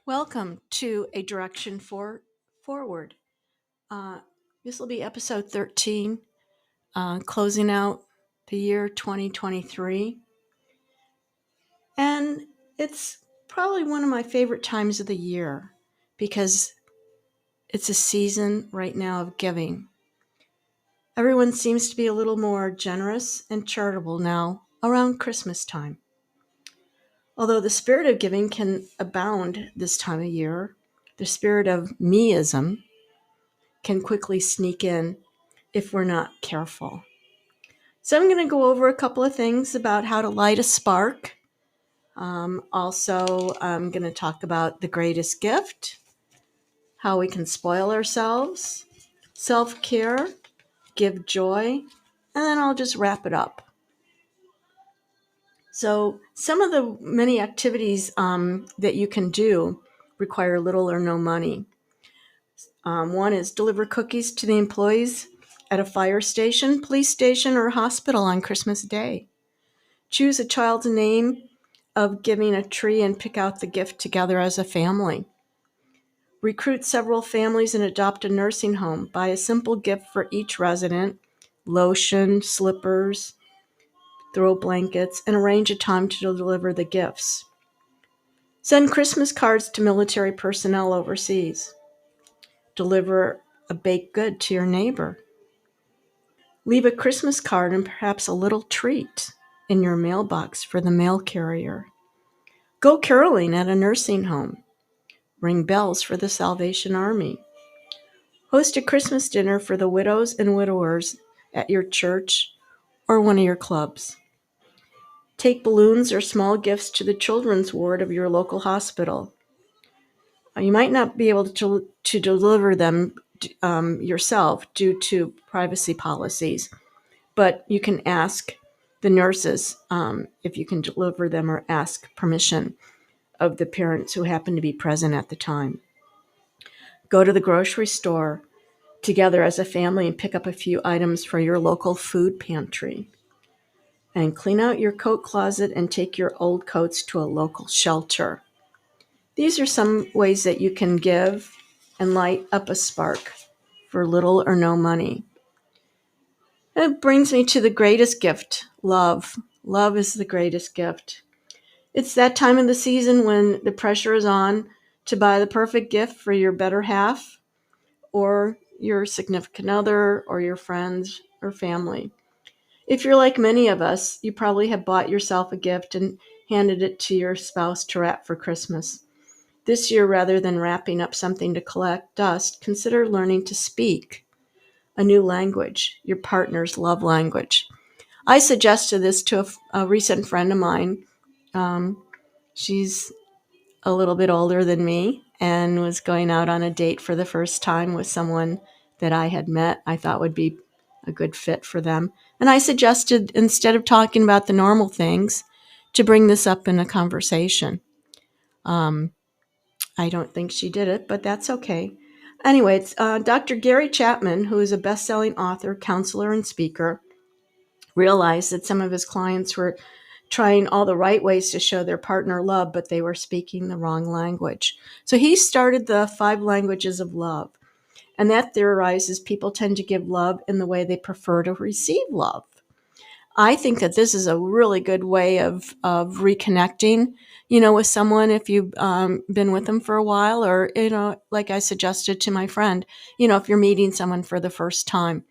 Welcome to A Direction Forward. Uh, this will be episode 13, closing out the year 2023. And it's probably one of my favorite times of the year because it's a season right now of giving. Everyone seems to be a little more generous and charitable now around Christmas time. Although the spirit of giving can abound this time of year, the spirit of meism can quickly sneak in if we're not careful. So I'm going to go over a couple of things about how to light a spark. Also, I'm going to talk about the greatest gift, how we can spoil ourselves, self-care, give joy, and then I'll just wrap it up. So some of the many activities that you can do require little or no money. One is deliver cookies to the employees at a fire station, police station, or hospital on Christmas Day. Choose a child's name of giving a tree and pick out the gift together as a family. Recruit several families and adopt a nursing home. Buy a simple gift for each resident, lotion, slippers, throw blankets, and arrange a time to deliver the gifts. Send Christmas cards to military personnel overseas. Deliver a baked good to your neighbor. Leave a Christmas card and perhaps a little treat in your mailbox for the mail carrier. Go caroling at a nursing home. Ring bells for the Salvation Army. Host a Christmas dinner for the widows and widowers at your church or one of your clubs. Take balloons or small gifts to the children's ward of your local hospital. You might not be able to deliver them yourself due to privacy policies, but you can ask the nurses if you can deliver them or ask permission of the parents who happen to be present at the time. Go to the grocery store together as a family and pick up a few items for your local food pantry. And clean out your coat closet and take your old coats to a local shelter. These are some ways that you can give and light up a spark for little or no money. It brings me to the greatest gift, love. Love is the greatest gift. It's that time of the season when the pressure is on to buy the perfect gift for your better half or your significant other or your friends or family. If you're like many of us, you probably have bought yourself a gift and handed it to your spouse to wrap for Christmas. This year, rather than wrapping up something to collect dust, consider learning to speak a new language, your partner's love language. I suggested this to a recent friend of mine. She's a little bit older than me and was going out on a date for the first time with someone that I had met I thought would be a good fit for them. And I suggested, instead of talking about the normal things, to bring this up in a conversation. I don't think she did it, but that's okay. Anyway, it's Dr. Gary Chapman, who is a best-selling author, counselor, and speaker, realized that some of his clients were trying all the right ways to show their partner love, but they were speaking the wrong language. So he started the 5 languages of love. And that theorizes people tend to give love in the way they prefer to receive love. I think that this is a really good way of reconnecting, with someone if you've been with them for a while, or, like I suggested to my friend, if you're meeting someone for the first time.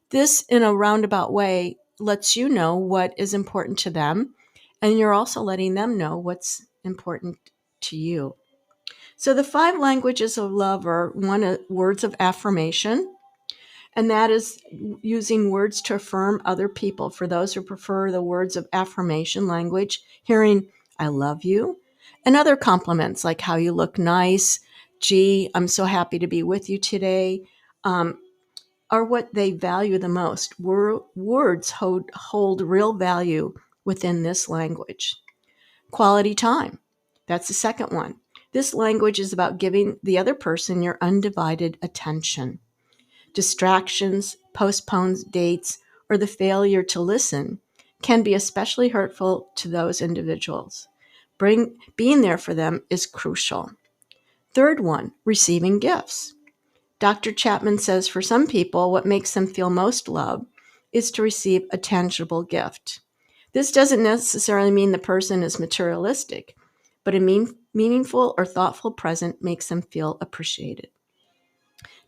This, in a roundabout way, lets you know what is important to them, and you're also letting them know what's important to you. So the 5 languages of love are: one, words of affirmation, and that is using words to affirm other people. For those who prefer the words of affirmation language, hearing "I love you" and other compliments like "how you look nice," "gee, I'm so happy to be with you today," are what they value the most. Words hold real value within this language. Quality time. That's the second one. This language is about giving the other person your undivided attention. Distractions, postponed dates, or the failure to listen can be especially hurtful to those individuals. Being there for them is crucial. Third one, receiving gifts. Dr. Chapman says for some people, what makes them feel most loved is to receive a tangible gift. This doesn't necessarily mean the person is materialistic, but a meaningful or thoughtful present makes them feel appreciated.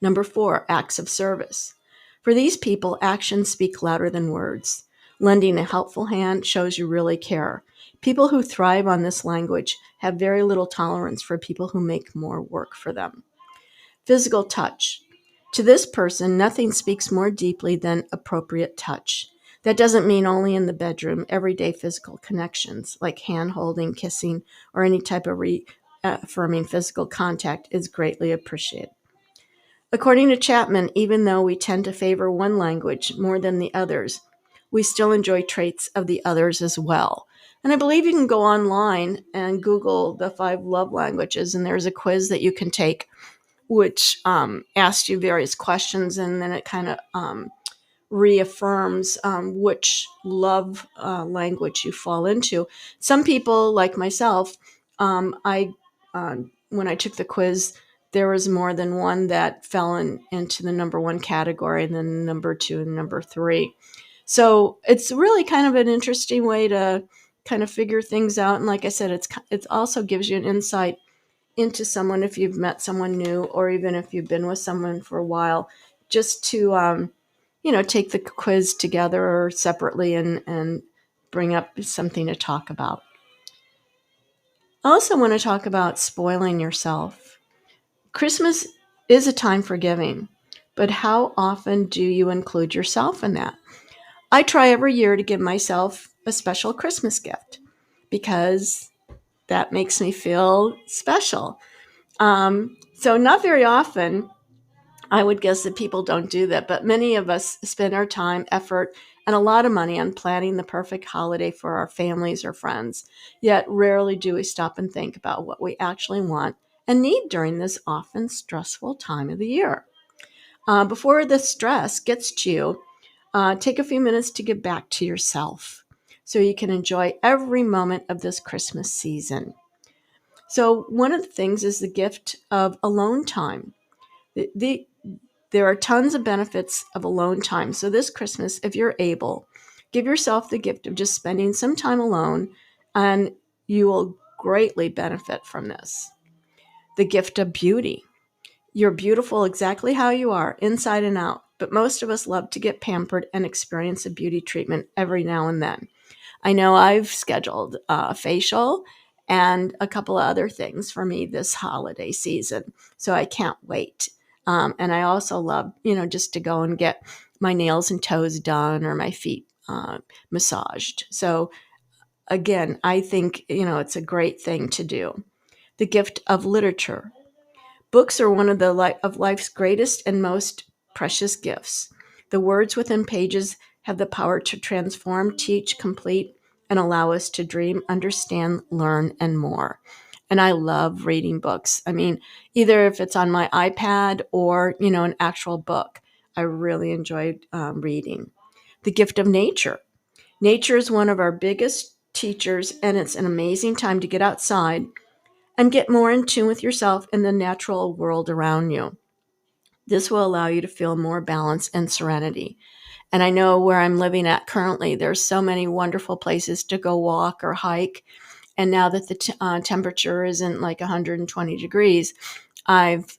Number 4, acts of service. For these people, actions speak louder than words. Lending a helpful hand shows you really care. People who thrive on this language have very little tolerance for people who make more work for them. Physical touch. To this person, nothing speaks more deeply than appropriate touch. That doesn't mean only in the bedroom. Everyday physical connections, like hand holding, kissing, or any type of reaffirming physical contact, is greatly appreciated. According to Chapman, even though we tend to favor one language more than the others, we still enjoy traits of the others as well. And I believe you can go online and Google the 5 love languages, and there's a quiz that you can take which asks you various questions, and then it kind of reaffirms which love language you fall into. Some people, like myself, I when I took the quiz, there was more than one that fell into the number 1 category, and then number 2 and number 3. So it's really kind of an interesting way to kind of figure things out. And like I said, it also gives you an insight into someone if you've met someone new, or even if you've been with someone for a while, just to take the quiz together or separately and bring up something to talk about. I also want to talk about spoiling yourself. Christmas is a time for giving, but how often do you include yourself in that? I try every year to give myself a special Christmas gift because that makes me feel special. So not very often, I would guess that people don't do that, but many of us spend our time, effort, and a lot of money on planning the perfect holiday for our families or friends. Yet rarely do we stop and think about what we actually want and need during this often stressful time of the year. Before the stress gets to you, take a few minutes to give back to yourself so you can enjoy every moment of this Christmas season. So one of the things is the gift of alone time. There are tons of benefits of alone time. So this Christmas, if you're able, give yourself the gift of just spending some time alone, and you will greatly benefit from this. The gift of beauty. You're beautiful exactly how you are, inside and out, but most of us love to get pampered and experience a beauty treatment every now and then. I know I've scheduled a facial and a couple of other things for me this holiday season, so I can't wait. And I also love, just to go and get my nails and toes done or my feet massaged. So again, I think, it's a great thing to do. The gift of literature. Books are one of of life's greatest and most precious gifts. The words within pages have the power to transform, teach, complete, and allow us to dream, understand, learn, and more. And I love reading books. I mean, either if it's on my iPad or, an actual book, I really enjoy reading. The gift of nature. Nature is one of our biggest teachers, and it's an amazing time to get outside and get more in tune with yourself and the natural world around you. This will allow you to feel more balance and serenity. And I know where I'm living at currently, there's so many wonderful places to go walk or hike. And now that the temperature isn't like 120 degrees, I've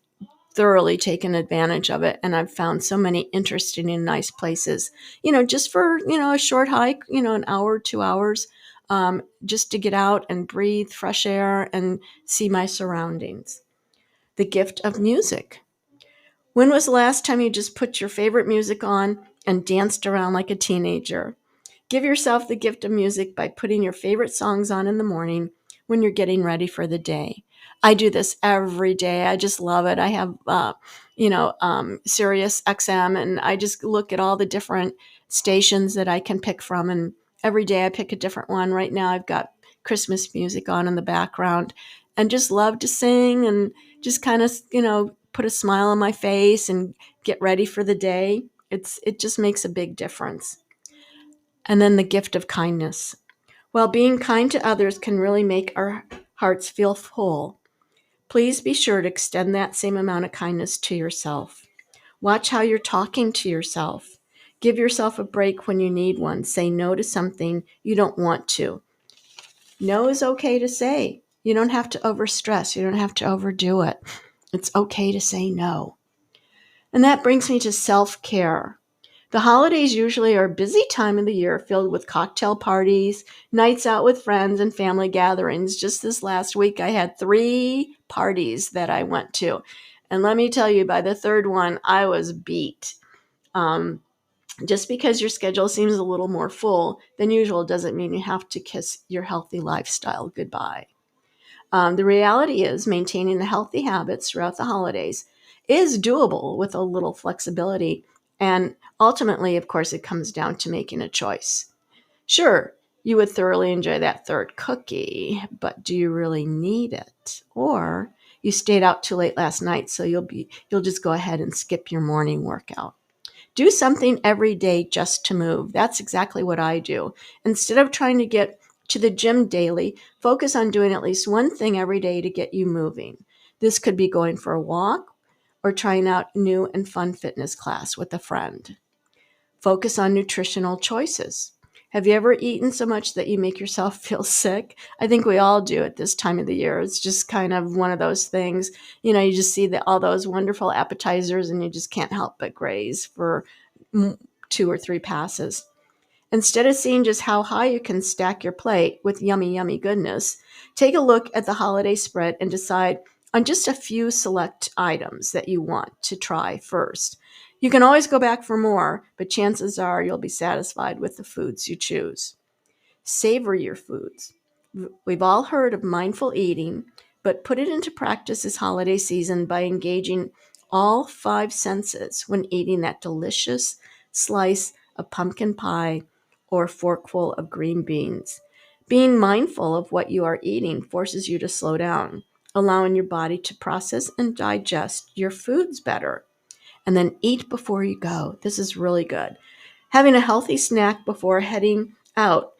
thoroughly taken advantage of it. And I've found so many interesting and nice places, just for, a short hike, an hour, 2 hours, just to get out and breathe fresh air and see my surroundings. The gift of music. When was the last time you just put your favorite music on and danced around like a teenager? Give yourself the gift of music by putting your favorite songs on in the morning when you're getting ready for the day. I do this every day. I just love it. I have, Sirius XM, and I just look at all the different stations that I can pick from. And every day I pick a different one. Right now I've got Christmas music on in the background, and just love to sing and just kind of, put a smile on my face and get ready for the day. It just makes a big difference. And then the gift of kindness. While being kind to others can really make our hearts feel full, Please be sure to extend that same amount of kindness to yourself. Watch how you're talking to yourself. Give yourself a break when you need one. Say no to something you don't want to. No is okay to say. You don't have to overstress. You don't have to overdo it. It's okay to say no. And that brings me to self-care. The holidays usually are a busy time of the year filled with cocktail parties, nights out with friends, and family gatherings. Just this last week, I had 3 parties that I went to. And let me tell you, by the third one, I was beat. Um, just because your schedule seems a little more full than usual doesn't mean you have to kiss your healthy lifestyle goodbye. The reality is maintaining the healthy habits throughout the holidays is doable with a little flexibility. And ultimately, of course, it comes down to making a choice. Sure, you would thoroughly enjoy that third cookie, but do you really need it? Or you stayed out too late last night, so you'll just go ahead and skip your morning workout. Do something every day just to move. That's exactly what I do. Instead of trying to get to the gym daily, focus on doing at least one thing every day to get you moving. This could be going for a walk or trying out new and fun fitness class with a friend. Focus on nutritional choices. Have you ever eaten so much that you make yourself feel sick? I think we all do at this time of the year. It's just kind of one of those things. You just see all those wonderful appetizers and you just can't help but graze for 2 or 3 passes. Instead of seeing just how high you can stack your plate with yummy, yummy goodness, take a look at the holiday spread and decide on just a few select items that you want to try first. You can always go back for more, but chances are you'll be satisfied with the foods you choose. Savor your foods. We've all heard of mindful eating, but put it into practice this holiday season by engaging all 5 senses when eating that delicious slice of pumpkin pie or forkful of green beans. Being mindful of what you are eating forces you to slow down, allowing your body to process and digest your foods better. And then eat before you go. This is really good. Having a healthy snack before heading out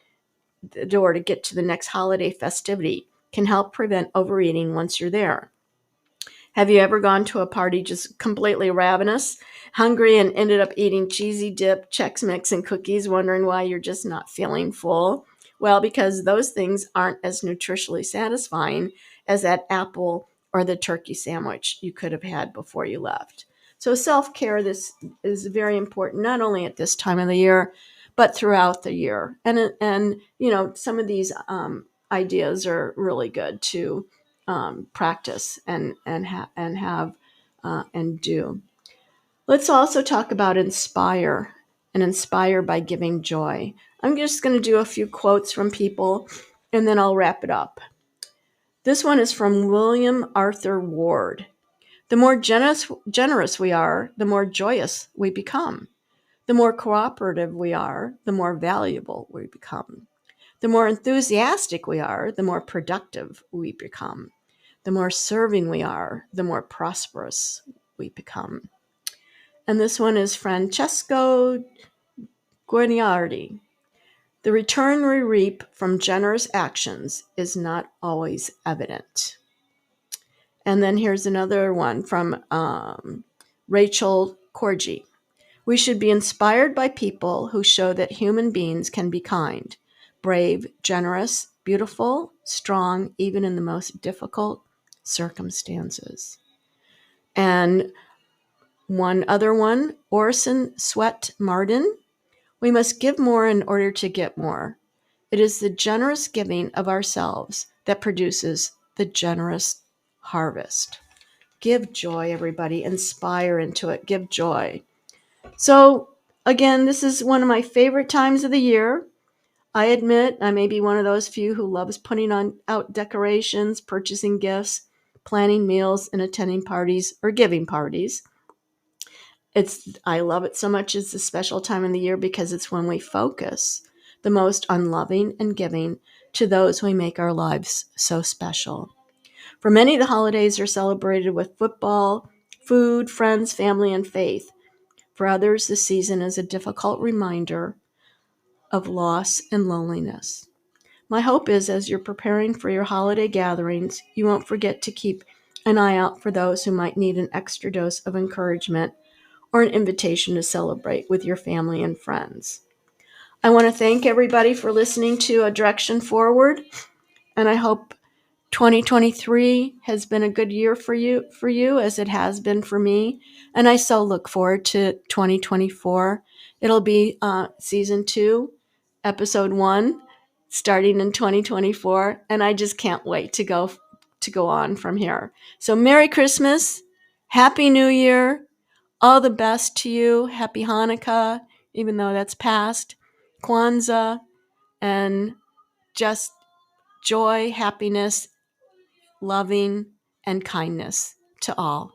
the door to get to the next holiday festivity can help prevent overeating once you're there. Have you ever gone to a party just completely ravenous, hungry, and ended up eating cheesy dip, Chex Mix, and cookies, wondering why you're just not feeling full? Well, because those things aren't as nutritionally satisfying as that apple or the turkey sandwich you could have had before you left. So self-care, this is very important, not only at this time of the year, but throughout the year. And some of these ideas are really good to practice and have and do. Let's also talk about inspire and inspire by giving joy. I'm just going to do a few quotes from people and then I'll wrap it up. This one is from William Arthur Ward. The more generous we are, the more joyous we become. The more cooperative we are, the more valuable we become. The more enthusiastic we are, the more productive we become. The more serving we are, the more prosperous we become. And this one is Francesco Guarniardi. The return we reap from generous actions is not always evident. And then here's another one from Rachel Corgi. We should be inspired by people who show that human beings can be kind, brave, generous, beautiful, strong, even in the most difficult circumstances. And one other one, Orson Swett Martin. We must give more in order to get more. It is the generous giving of ourselves that produces the generous harvest. Give joy, everybody. Inspire into it. Give joy. So, again, this is one of my favorite times of the year. I admit I may be one of those few who loves putting out decorations, purchasing gifts, planning meals, and attending parties or giving parties. I love it so much. It's a special time in the year because it's when we focus the most on loving and giving to those who make our lives so special. For many, the holidays are celebrated with football, food, friends, family, and faith. For others, the season is a difficult reminder of loss and loneliness. My hope is as you're preparing for your holiday gatherings, you won't forget to keep an eye out for those who might need an extra dose of encouragement or an invitation to celebrate with your family and friends. I want to thank everybody for listening to A Direction Forward, and I hope 2023 has been a good year for you as it has been for me, and I so look forward to 2024. It'll be season 2, episode 1, starting in 2024, and I just can't wait to go on from here. So Merry Christmas, Happy New Year, all the best to you, Happy Hanukkah, even though that's past, Kwanzaa, and just joy, happiness, loving, and kindness to all.